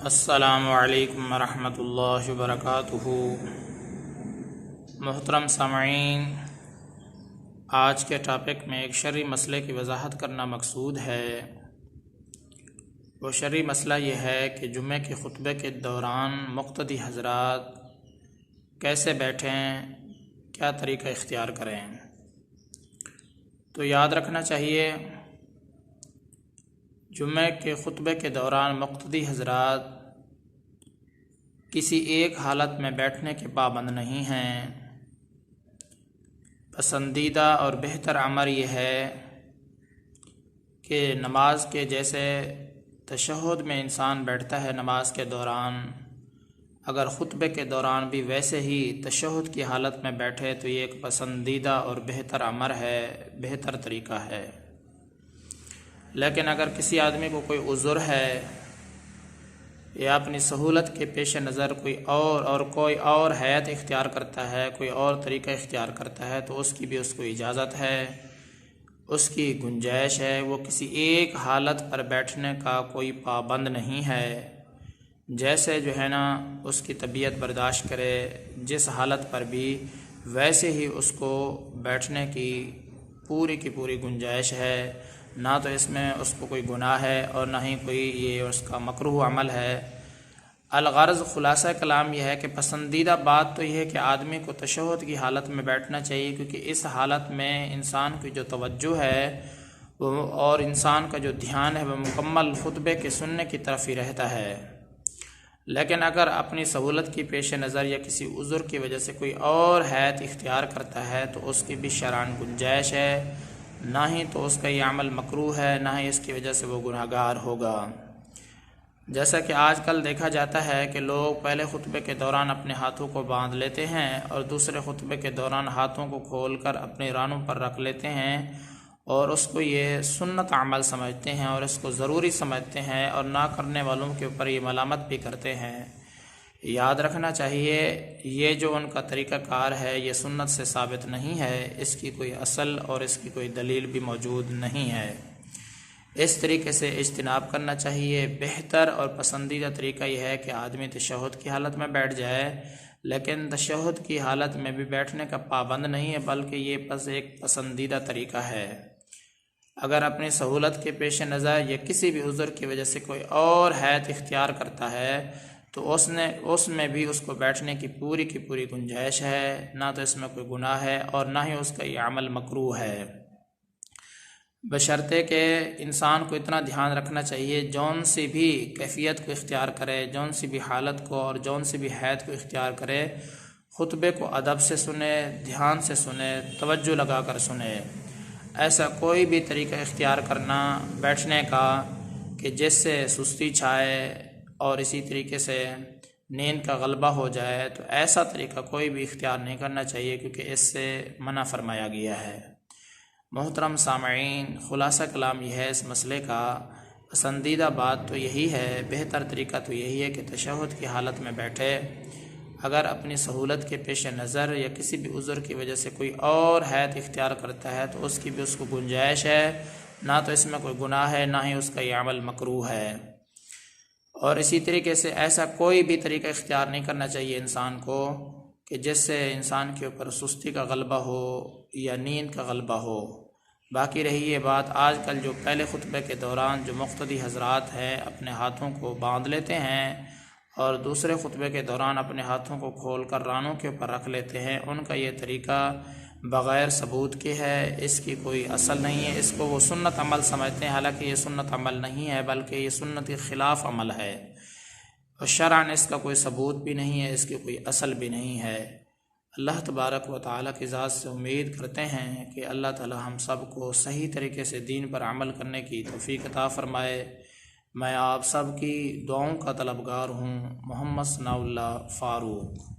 السلام علیکم ورحمۃ اللہ وبرکاتہ۔ محترم سامعین، آج کے ٹاپک میں ایک شرعی مسئلے کی وضاحت کرنا مقصود ہے۔ وہ شرعی مسئلہ یہ ہے کہ جمعے کے خطبے کے دوران مقتدی حضرات کیسے بیٹھیں، کیا طریقہ اختیار کریں۔ تو یاد رکھنا چاہیے، جمعے کے خطبے کے دوران مقتدی حضرات کسی ایک حالت میں بیٹھنے کے پابند نہیں ہیں۔ پسندیدہ اور بہتر عمل یہ ہے کہ نماز کے جیسے تشہد میں انسان بیٹھتا ہے نماز کے دوران، اگر خطبے کے دوران بھی ویسے ہی تشہد کی حالت میں بیٹھے تو یہ ایک پسندیدہ اور بہتر عمل ہے، بہتر طریقہ ہے۔ لیکن اگر کسی آدمی کو کوئی عذر ہے یا اپنی سہولت کے پیش نظر کوئی اور حیت اختیار کرتا ہے، کوئی اور طریقہ اختیار کرتا ہے، تو اس کی بھی اس کو اجازت ہے، اس کی گنجائش ہے۔ وہ کسی ایک حالت پر بیٹھنے کا کوئی پابند نہیں ہے، جیسے اس کی طبیعت برداشت کرے، جس حالت پر بھی ویسے ہی اس کو بیٹھنے کی پوری گنجائش ہے۔ نہ تو اس میں اس کو کوئی گناہ ہے اور نہ ہی کوئی یہ اس کا مکروہ عمل ہے۔ الغرض خلاصہ کلام یہ ہے کہ پسندیدہ بات تو یہ ہے کہ آدمی کو تشہد کی حالت میں بیٹھنا چاہیے، کیونکہ اس حالت میں انسان کی جو توجہ ہے اور انسان کا جو دھیان ہے وہ مکمل خطبے کے سننے کی طرف ہی رہتا ہے۔ لیکن اگر اپنی سہولت کی پیش نظر یا کسی عذر کی وجہ سے کوئی اور حیت اختیار کرتا ہے تو اس کی بھی شرعاً گنجائش ہے، نہ ہی تو اس کا یہ عمل مکروہ ہے، نہ ہی اس کی وجہ سے وہ گناہگار ہوگا۔ جیسا کہ آج کل دیکھا جاتا ہے کہ لوگ پہلے خطبے کے دوران اپنے ہاتھوں کو باندھ لیتے ہیں اور دوسرے خطبے کے دوران ہاتھوں کو کھول کر اپنے رانوں پر رکھ لیتے ہیں، اور اس کو یہ سنت عمل سمجھتے ہیں اور اس کو ضروری سمجھتے ہیں، اور نہ کرنے والوں کے اوپر یہ ملامت بھی کرتے ہیں۔ یاد رکھنا چاہیے، یہ جو ان کا طریقہ کار ہے یہ سنت سے ثابت نہیں ہے، اس کی کوئی اصل اور اس کی کوئی دلیل بھی موجود نہیں ہے۔ اس طریقے سے اجتناب کرنا چاہیے۔ بہتر اور پسندیدہ طریقہ یہ ہے کہ آدمی تشہد کی حالت میں بیٹھ جائے، لیکن تشہد کی حالت میں بھی بیٹھنے کا پابند نہیں ہے، بلکہ یہ بس ایک پسندیدہ طریقہ ہے۔ اگر اپنی سہولت کے پیش نظر یا کسی بھی عذر کی وجہ سے کوئی اور حیت اختیار کرتا ہے تو اس میں بھی اس کو بیٹھنے کی پوری گنجائش ہے، نہ تو اس میں کوئی گناہ ہے اور نہ ہی اس کا یہ عمل مکروہ ہے، بشرطے کہ انسان کو اتنا دھیان رکھنا چاہیے جون سی بھی کیفیت کو اختیار کرے، جون سی بھی حالت کو اور جون سی بھی حیت کو اختیار کرے، خطبے کو ادب سے سنے، دھیان سے سنے، توجہ لگا کر سنے۔ ایسا کوئی بھی طریقہ اختیار کرنا بیٹھنے کا کہ جس سے سستی چھائے اور اسی طریقے سے نیند کا غلبہ ہو جائے، تو ایسا طریقہ کوئی بھی اختیار نہیں کرنا چاہیے، کیونکہ اس سے منع فرمایا گیا ہے۔ محترم سامعین، خلاصہ کلام یہ ہے اس مسئلے کا، پسندیدہ بات تو یہی ہے، بہتر طریقہ تو یہی ہے کہ تشہد کی حالت میں بیٹھے۔ اگر اپنی سہولت کے پیش نظر یا کسی بھی عذر کی وجہ سے کوئی اور حیت اختیار کرتا ہے تو اس کی بھی اس کو گنجائش ہے، نہ تو اس میں کوئی گناہ ہے، نہ ہی اس کا یہ عمل مکروہ ہے۔ اور اسی طریقے سے ایسا کوئی بھی طریقہ اختیار نہیں کرنا چاہیے انسان کو کہ جس سے انسان کے اوپر سستی کا غلبہ ہو یا نیند کا غلبہ ہو۔ باقی رہی یہ بات، آج کل جو پہلے خطبے کے دوران جو مقتدی حضرات ہیں اپنے ہاتھوں کو باندھ لیتے ہیں اور دوسرے خطبے کے دوران اپنے ہاتھوں کو کھول کر رانوں کے اوپر رکھ لیتے ہیں، ان کا یہ طریقہ بغیر ثبوت کے ہے، اس کی کوئی اصل نہیں ہے، اس کو وہ سنت عمل سمجھتے ہیں، حالانکہ یہ سنت عمل نہیں ہے بلکہ یہ سنت کے خلاف عمل ہے، اور شرعاً اس کا کوئی ثبوت بھی نہیں ہے، اس کی کوئی اصل بھی نہیں ہے۔ اللہ تبارک و تعالیٰ کی ذات سے امید کرتے ہیں کہ اللہ تعالیٰ ہم سب کو صحیح طریقے سے دین پر عمل کرنے کی توفیق عطا فرمائے۔ میں آپ سب کی دعاؤں کا طلبگار ہوں۔ محمد ثناء اللہ فاروق۔